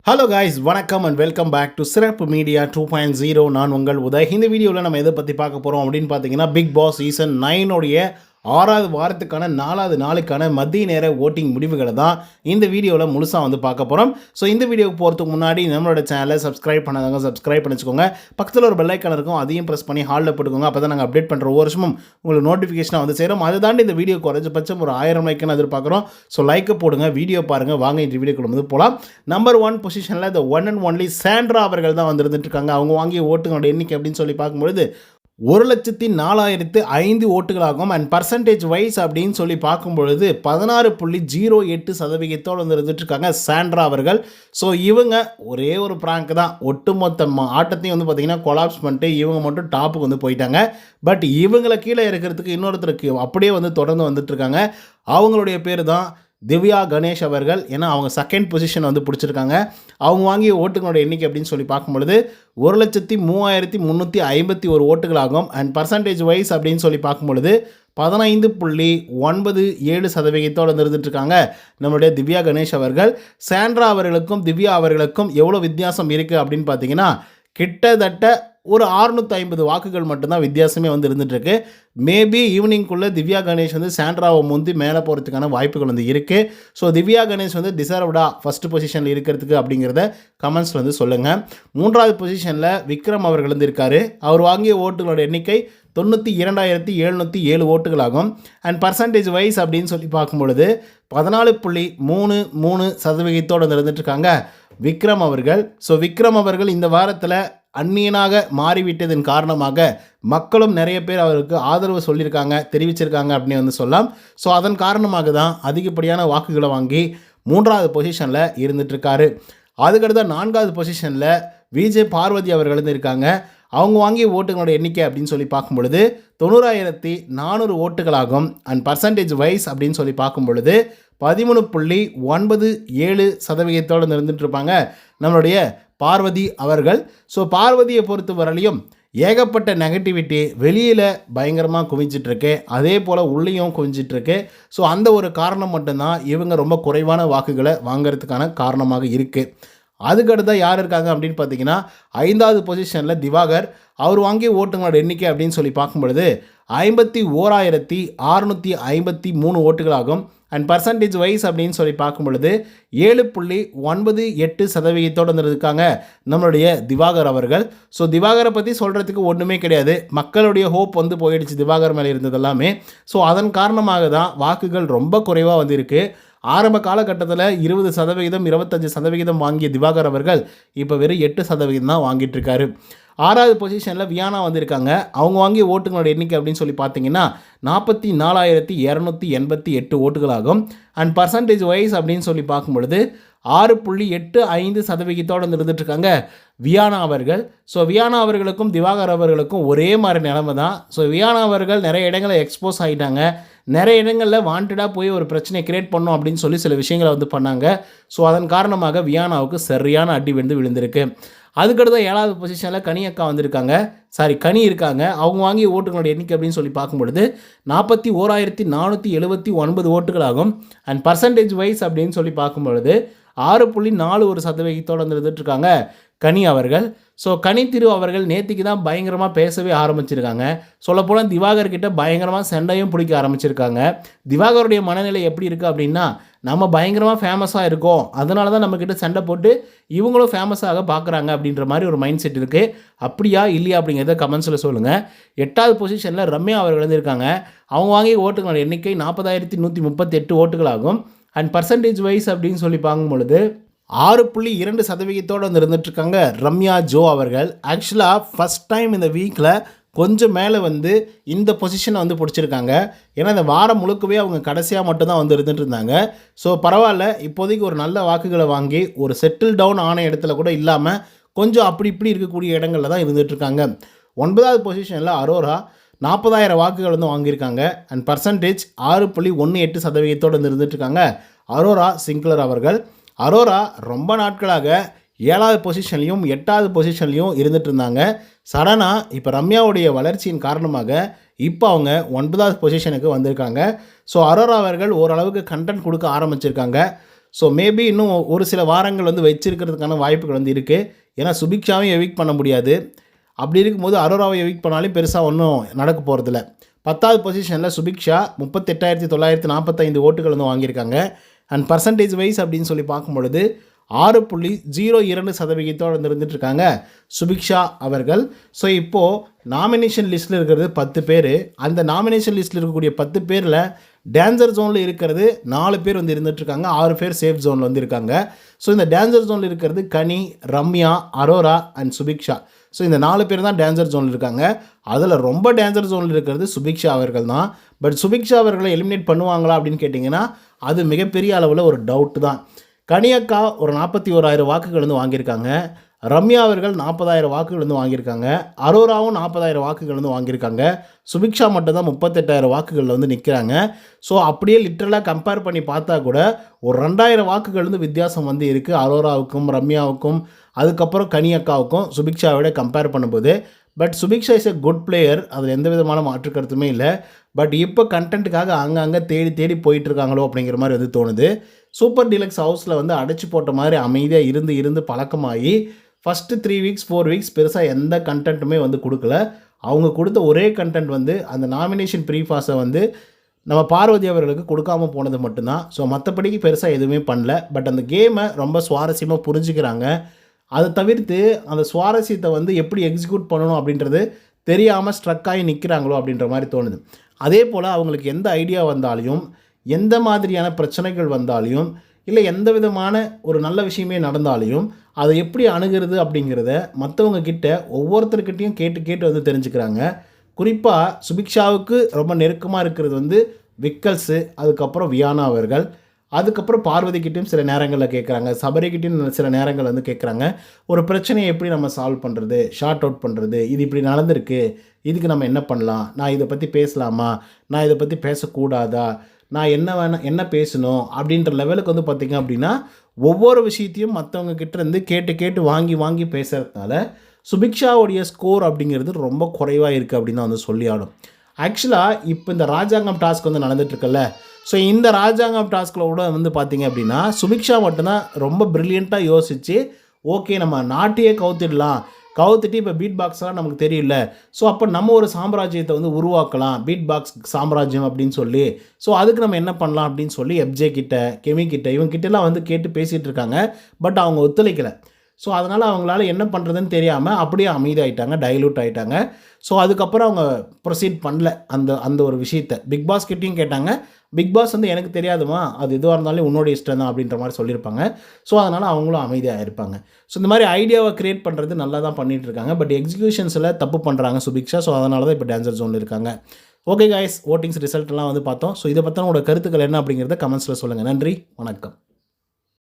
Hello guys, வணக்கம் and welcome back to சிறப்பு media 2.0. நான் உங்கள் உதய். இந்த வீடியோவில் நம்ம எதை பற்றி பார்க்க போகிறோம் அப்படின்னு பார்த்தீங்கன்னா, பிக் பாஸ் சீசன் 9 6வது வாரத்துக்கான 4வது நாளுக்கான மதிய நேர ஓட்டிங் முடிவுகளை தான் இந்த வீடியோவில் முழுசாக வந்து பார்க்க போகிறோம். ஸோ இந்த வீடியோவுக்கு போகிறதுக்கு முன்னாடி நம்மளோட சேனலை சப்ஸ்கிரைப் பண்ணாதவங்க சப்ஸ்கிரைப் பண்ணிச்சுக்கோங்க. பக்கத்தில் ஒரு பெல் ஐக்கான் இருக்கும், அதையும் ப்ரெஸ் பண்ணி ஹாலில் போட்டுக்கோங்க. அப்போ தான் நாங்கள் அப்டேட் பண்ணுற ஒவ்வொரு வருஷமும் உங்களுக்கு நோட்டிஃபிகேஷனாக வந்து சேரும். அதை தாண்டி இந்த வீடியோ குறைஞ்சபட்சம் ஒரு 1000 லைக்குன்னு எதிர்பார்க்குறோம். ஸோ லைக்கை போடுங்க, வீடியோ பாருங்கள். வாங்க இந்த வீடியோக்குள்ள வந்து போகலாம். நம்பர் 1 பொசிஷனில் இந்த ஒன் அண்ட் ஒன்லி சாண்ட்ரா அவர்கள் தான் வந்துருந்துட்டு இருக்காங்க. அவங்க வாங்கிய ஓட்டுங்களோட எண்ணிக்கை அப்படின்னு சொல்லி பார்க்கும்பொழுது 1,04,005 ஓட்டுகளாகும். அண்ட் பர்சன்டேஜ் வைஸ் அப்படின்னு சொல்லி பார்க்கும்பொழுது 16.08% வந்து இருந்துட்டுருக்காங்க சாண்ட்ரா அவர்கள். ஸோ இவங்க ஒரே ஒரு ப்ராங்க் தான், ஒட்டுமொத்த ஆட்டத்தையும் வந்து பார்த்திங்கன்னா கொலாப்ஸ் பண்ணிட்டு இவங்க மட்டும் டாப்புக்கு வந்து போயிட்டாங்க. பட் இவங்களை கீழே இருக்கிறதுக்கு இன்னொருத்தருக்கு அப்படியே வந்து தொடர்ந்து வந்துட்டுருக்காங்க. அவங்களுடைய பேர் தான் திவ்யா கணேஷ் அவர்கள். ஏன்னா அவங்க செகண்ட் பொசிஷன் வந்து பிடிச்சிருக்காங்க. அவங்க வாங்கிய ஓட்டுகளோட எண்ணிக்கை அப்படின்னு சொல்லி பார்க்கும்பொழுது 1,03,351 ஓட்டுகளாகும். அண்ட் பர்சன்டேஜ் வைஸ் அப்படின்னு சொல்லி பார்க்கும்பொழுது 15.97% இருந்துட்டுருக்காங்க நம்மளுடைய திவ்யா கணேஷ் அவர்கள். சாண்ட்ரா அவர்களுக்கும் திவ்யா அவர்களுக்கும் எவ்வளோ வித்தியாசம் இருக்குது அப்படின்னு பார்த்தீங்கன்னா, கிட்டத்தட்ட ஒரு 650 வாக்குகள் மட்டும்தான் வித்தியாசமே வந்து இருந்துகிட்ருக்கு. மேபி ஈவினிங்குள்ளே திவ்யா கணேஷ் வந்து சாண்ட்ராவை முந்தி மேலே போகிறதுக்கான வாய்ப்புகள் வந்து இருக்குது. ஸோ திவ்யா கணேஷ் வந்து டிசர்வ்டாக ஃபஸ்ட்டு பொசிஷனில் இருக்கிறதுக்கு அப்படிங்கிறத கமெண்ட்ஸில் வந்து சொல்லுங்கள். 3வது பொசிஷனில் விக்ரம் அவர்கள் வந்து இருக்கார். அவர் வாங்கிய ஓட்டுகளோட எண்ணிக்கை 92,707 ஓட்டுகளாகும். அண்ட் பர்சன்டேஜ் வைஸ் அப்படின்னு சொல்லி பார்க்கும்பொழுது 14.33% இருந்துட்டுருக்காங்க விக்ரம் அவர்கள். ஸோ விக்ரம் அவர்கள் இந்த வாரத்தில் அந்நியனாக மாறிவிட்டதன் காரணமாக மக்களும் நிறைய பேர் அவருக்கு ஆதரவு சொல்லியிருக்காங்க, தெரிவிச்சிருக்காங்க அப்படின்னு வந்து சொல்லலாம். ஸோ அதன் காரணமாக தான் அதிகப்படியான வாக்குகளை வாங்கி 3வது பொசிஷனில் இருந்துகிட்ருக்காரு. அதுக்கடுத்த 4வது பொசிஷனில் விஜய் பார்வதி அவர்கள் வந்து இருக்காங்க. அவங்க வாங்கிய ஓட்டுகளோட எண்ணிக்கை அப்படின்னு சொல்லி பார்க்கும் பொழுது 90,400 ஓட்டுகளாகும். அண்ட் பர்சன்டேஜ் வைஸ் அப்படின்னு சொல்லி பார்க்கும் பொழுது 13.97% இருந்துகிட்ருப்பாங்க நம்மளுடைய பார்வதி அவர்கள். ஸோ பார்வதியை பொறுத்த வரலையும் ஏகப்பட்ட நெகட்டிவிட்டி வெளியில் பயங்கரமாக குவிஞ்சிட்ருக்கு, அதே போல் உள்ளேயும் குவிஞ்சிட்ருக்கு. ஸோ அந்த ஒரு காரணம் மட்டும்தான் இவங்க ரொம்ப குறைவான வாக்குகளை வாங்கிறதுக்கான காரணமாக இருக்குது. அதுக்கடுத்த யார் இருக்காங்க அப்படின்னு பார்த்தீங்கன்னா, 5வது பொசிஷனில் திவாகர். அவர் வாங்கிய ஓட்டுங்களோட எண்ணிக்கை அப்படின்னு சொல்லி பார்க்கும்பொழுது 51,653 ஓட்டுகளாகும். அண்ட் பர்சன்டேஜ் வைஸ் அப்படின்னு சொல்லி பார்க்கும் பொழுது 7.98% இருக்காங்க நம்மளுடைய திவாகர் அவர்கள். ஸோ திவாகரை பற்றி சொல்கிறதுக்கு ஒன்றுமே கிடையாது. மக்களுடைய ஹோப் வந்து போயிடுச்சு திவாகர் மேலே இருந்தது எல்லாமே. ஸோ அதன் காரணமாக தான் வாக்குகள் ரொம்ப குறைவாக வந்து இருக்குது. ஆரம்ப காலகட்டத்தில் 20%, 25% வாங்கிய திவாகர் அவர்கள் இப்போ வெறும் 8% தான் வாங்கிட்டு இருக்காரு. 6வது பொசிஷனில் வியானா வந்திருக்காங்க. அவங்க வாங்கிய ஓட்டுகளோட எண்ணிக்கை அப்படின்னு சொல்லி பார்த்தீங்கன்னா 44,288 ஓட்டுகளாகும். அண்ட் பர்சன்டேஜ் வைஸ் அப்படின்னு சொல்லி பார்க்கும்பொழுது 6.85% இருந்துகிட்ருக்காங்க வியானா அவர்கள். ஸோ வியானா அவர்களுக்கும் திவாகர் அவர்களுக்கும் ஒரே மாதிரி நிலைமை தான். ஸோ வியானா அவர்கள் நிறைய இடங்களில் எக்ஸ்போஸ் ஆகிட்டாங்க. நிறைய இடங்களில் வாண்டடாக போய் ஒரு பிரச்சனையை கிரியேட் பண்ணோம் அப்படின்னு சொல்லி சில விஷயங்களை வந்து பண்ணாங்க. ஸோ அதன் காரணமாக வியானாவுக்கு சரியான அடி விழுந்திருக்கு. அதுக்கடுத்த 7வது பொசிஷனில் கனி இருக்காங்க. அவங்க வாங்கிய ஓட்டுகளோட எண்ணிக்கை அப்படின்னு சொல்லி பார்க்கும்பொழுது 41,479 ஓட்டுகளாகும். அண்ட் பர்சன்டேஜ் வைஸ் அப்படின்னு சொல்லி பார்க்கும்பொழுது 6.41% இருந்துகிட்ருக்காங்க கனி அவர்கள். ஸோ கனி திரு அவர்கள் நேற்றுக்கு தான் பயங்கரமாக பேசவே ஆரம்பிச்சிருக்காங்க. சொல்லப்போனால் திவாகர் கிட்ட பயங்கரமாக சண்டையும் பிடிக்க ஆரம்பிச்சிருக்காங்க. திவாகருடைய மனநிலை எப்படி இருக்குது அப்படின்னா, நம்ம பயங்கரமாக ஃபேமஸாக இருக்கோம், அதனால தான் நம்மக்கிட்ட சண்டை போட்டு இவங்களும் ஃபேமஸாக பார்க்குறாங்க அப்படின்ற மாதிரி ஒரு மைண்ட் செட் இருக்குது. அப்படியா இல்லையா அப்படிங்கிறத கமெண்ட்ஸில் சொல்லுங்கள். 8வது பொசிஷனில் ரம்யா அவர்கள் வந்து இருக்காங்க. அவங்க வாங்கிய ஓட்டுகளோட எண்ணிக்கை 40,138 ஓட்டுகளாகும். அண்ட் பர்சன்டேஜ் வைஸ் அப்படின்னு சொல்லி பார்க்கும்பொழுது 6.2% வந்து இருந்துகிட்ருக்காங்க ரம்யா ஜோ அவர்கள். ஆக்சுவலாக ஃபஸ்ட் டைம் இந்த வீக்கில் கொஞ்சம் மேலே வந்து இந்த பொசிஷனை வந்து பிடிச்சிருக்காங்க. ஏன்னா இந்த வாரம் முழுக்கவே அவங்க கடைசியாக மட்டும்தான் வந்து இருந்துகிட்டு இருந்தாங்க. ஸோ பரவாயில்ல, இப்போதைக்கு ஒரு நல்ல வாக்குகளை வாங்கி ஒரு செட்டில் டவுன் ஆன இடத்துல கூட இல்லாமல் கொஞ்சம் அப்படி இப்படி இருக்கக்கூடிய இடங்களில் தான் இருந்துகிட்ருக்காங்க. 9வது பொசிஷனில் அரோரா 40,000 வாக்குகள் வந்து வாங்கியிருக்காங்க. அண்ட் பர்சன்டேஜ் 6.18% வந்து இருந்துகிட்ருக்காங்க அரோரா சிங்க்லர் அவர்கள். அரோரா ரொம்ப நாட்களாக 7வது பொசிஷன்லையும் 8வது பொசிஷன்லையும் இருந்துகிட்டு இருந்தாங்க. சடனாக இப்போ ரம்யாவுடைய வளர்ச்சியின் காரணமாக இப்போ அவங்க 9வது பொசிஷனுக்கு வந்திருக்காங்க. ஸோ அரோரா அவர்கள் ஓரளவுக்கு கண்டென்ட் கொடுக்க ஆரம்பிச்சிருக்காங்க. ஸோ மேபி இன்னும் ஒரு சில வாரங்கள் வந்து வச்சிருக்கிறதுக்கான வாய்ப்புகள் வந்து இருக்குது. ஏன்னா சுபிக்ஷாவையும் எவிக்ட் பண்ண முடியாது. அப்படி இருக்கும்போது அரோராவை எவிக்ட் பண்ணாலும் பெருசாக ஒன்றும் நடக்க போகிறதில்ல. 10வது பொசிஷனில் சுபிக்ஷா 38,945 ஓட்டுகள் வந்து வாங்கியிருக்காங்க. அண்ட் பர்சன்டேஜ் வைஸ் அப்படின்னு சொல்லி பார்க்கும்பொழுது 6.02% வந்து இருந்துகிட்ருக்காங்க சுபிக்ஷா அவர்கள். ஸோ இப்போது நாமினேஷன் லிஸ்ட்டில் இருக்கிறது 10 பேர். அந்த நாமினேஷன் லிஸ்ட்டில் இருக்கக்கூடிய 10 பேரில் டேஞ்சர் ஜோனில் இருக்கிறது 4 பேர் வந்து இருந்துகிட்ருக்காங்க. 6 பேர் சேஃப் ஜோனில் வந்து இருக்காங்க. ஸோ இந்த டேஞ்சர் ஜோனில் இருக்கிறது கனி, ரம்யா, அரோரா அண்ட் சுபிக்ஷா. ஸோ இந்த 4 பேர் தான் டேஞ்சர் ஜோனில் இருக்காங்க. அதில் ரொம்ப டேஞ்சர் ஜோனில் இருக்கிறது சுபிக்ஷா அவர்கள் தான். பட் சுபிக்ஷா அவர்களை எலிமினேட் பண்ணுவாங்களா அப்படின்னு கேட்டிங்கன்னா அது மிகப்பெரிய அளவில் ஒரு டவுட்டு தான். கனியக்கா ஒரு 41,000 வாக்குகள் வந்து வாங்கியிருக்காங்க. ரம்யா அவர்கள் 40,000 வாக்குகள் வந்து வாங்கியிருக்காங்க. அரோராவும் 40,000 வாக்குகள் வந்து வாங்கியிருக்காங்க. சுபிக்ஷா மட்டும் தான் 38,000 வாக்குகளில் வந்து நிற்கிறாங்க. ஸோ அப்படியே லிட்டரலாக கம்பேர் பண்ணி பார்த்தா கூட ஒரு 2,000 வாக்குகள் வந்து வித்தியாசம் வந்து இருக்குது அரோராவுக்கும் ரம்யாவுக்கும் அதுக்கப்புறம் கனியக்காவுக்கும் சுபிக்ஷாவோட கம்பேர் பண்ணும்போது. But Subiksha is a good player, அதில் எந்த விதமான மாற்று கருத்துமே இல்லை. பட் இப்போ கண்டென்ட்டுக்காக அங்கங்கே தேடி தேடி போயிட்டுருக்காங்களோ அப்படிங்கிற மாதிரி வந்து தோணுது. சூப்பர் டீலக்ஸ் ஹவுஸில் வந்து அடைச்சி போட்ட மாதிரி அமைதியாக இருந்து பழக்கமாகி ஃபஸ்ட்டு 3 வீக்ஸ் 4 வீக்ஸ் பெருசாக எந்த கண்டென்ட்டுமே வந்து கொடுக்கல. அவங்க கொடுத்த ஒரே கண்டென்ட் வந்து அந்த நாமினேஷன் ப்ரீஃபாஸை வந்து நம்ம பார்வதி அவர்களுக்கு கொடுக்காமல் போனது மட்டும்தான். ஸோ மற்றபடிக்கு பெருசாக எதுவுமே பண்ணல. பட் அந்த கேமை ரொம்ப சுவாரஸ்யமாக புரிஞ்சுக்கிறாங்க. அதை தவிர்த்து அந்த சுவாரஸ்யத்தை வந்து எப்படி எக்ஸிக்யூட் பண்ணணும் அப்படின்றது தெரியாமல் ஸ்ட்ரக் ஆகி நிற்கிறாங்களோ அப்படின்ற மாதிரி தோணுது. அதே போல் அவங்களுக்கு எந்த ஐடியா வந்தாலையும் எந்த மாதிரியான பிரச்சனைகள் வந்தாலையும் இல்லை எந்த விதமான ஒரு நல்ல விஷயமே நடந்தாலையும் அதை எப்படி அணுகிறது அப்படிங்கிறத மற்றவங்க கிட்ட ஒவ்வொருத்தர்கிட்டையும் கேட்டு கேட்டு வந்து தெரிஞ்சுக்கிறாங்க. குறிப்பாக சுபிக்ஷாவுக்கு ரொம்ப நெருக்கமாக இருக்கிறது வந்து விக்கல்ஸு, அதுக்கப்புறம் வியானா அவர்கள், அதுக்கப்புறம் பார்வதிக்கிட்டையும் சில நேரங்களில் கேட்குறாங்க, சபரிக்கிட்டையும் சில நேரங்கள் வந்து கேட்குறாங்க. ஒரு பிரச்சனையை எப்படி நம்ம சால்வ் பண்ணுறது, ஷார்ட் அவுட் பண்ணுறது, இது இப்படி நடந்திருக்கு, இதுக்கு நம்ம என்ன பண்ணலாம், நான் இதை பற்றி பேசலாமா, நான் இதை பற்றி பேசக்கூடாதா, நான் என்ன பேசணும் அப்படின்ற லெவலுக்கு வந்து பார்த்திங்க அப்படின்னா ஒவ்வொரு விஷயத்தையும் மற்றவங்க கிட்டேருந்து கேட்டு கேட்டு வாங்கி பேசுகிறதுனால சுபிக்ஷாவுடைய ஸ்கோர் அப்படிங்கிறது ரொம்ப குறைவாக இருக்குது அப்படின்னு தான் வந்து சொல்லி ஆடும். ஆக்சுவலாக இப்போ இந்த ராஜாங்கம் டாஸ்க் வந்து நடந்துகிட்ருக்கல, ஸோ இந்த ராஜாங்கம் டாஸ்கில் கூட வந்து பார்த்திங்க அப்படின்னா சுபிக்ஷா மட்டும்தான் ரொம்ப ப்ரில்லியண்ட்டாக யோசித்து ஓகே நம்ம நாட்டையே கவுத்துட்டு இப்போ பீட் பாக்ஸ்லாம் நமக்கு தெரியல, ஸோ அப்போ நம்ம ஒரு சாம்ராஜ்யத்தை வந்து உருவாக்கலாம், பீட் பாக்ஸ் சாம்ராஜ்யம் அப்படின்னு சொல்லி, ஸோ அதுக்கு நம்ம என்ன பண்ணலாம் அப்படின்னு சொல்லி எஃப்ஜே கிட்ட, கெமி கிட்ட, இவங்ககிட்டலாம் வந்து கேட்டு பேசிகிட்டு இருக்காங்க. பட் அவங்க ஒத்துழைக்கலை. ஸோ அதனால் அவங்களால என்ன பண்ணுறதுன்னு தெரியாமல் அப்படியே அமைதியாகிட்டாங்க, டைலூட் ஆகிட்டாங்க. ஸோ அதுக்கப்புறம் அவங்க ப்ரொசீட் பண்ணல அந்த ஒரு விஷயத்தை. பிக் பாஸ் கிட்டேயும் கேட்டாங்க. பிக் பாஸ் வந்து எனக்கு தெரியாதுமா, அது எதுவாக இருந்தாலும் உன்னோட இஷ்டம் தான் அப்படின்ற மாதிரி சொல்லியிருப்பாங்க. ஸோ அதனால் அவங்களும் அமைதியாக இருப்பாங்க. ஸோ இந்த மாதிரி ஐடியாவை க்ரியேட் பண்ணுறது நல்லா தான் பண்ணிகிட்டு இருக்காங்க. பட் எக்ஸிக்யூஷன்ஸில் தப்பு பண்ணுறாங்க சுபிக்ஷா. ஸோ அதனால தான் இப்போ டேஞ்சர் ஜோனில் இருக்காங்க. ஓகே காய்ஸ், ஓட்டிங்ஸ் ரிசல்ட்லாம் வந்து பார்த்தோம். ஸோ இதை பற்றின உங்களோட கருத்துக்கள் என்ன அப்படிங்கிறத கமெண்ட்ஸில் சொல்லுங்கள். நன்றி, வணக்கம்.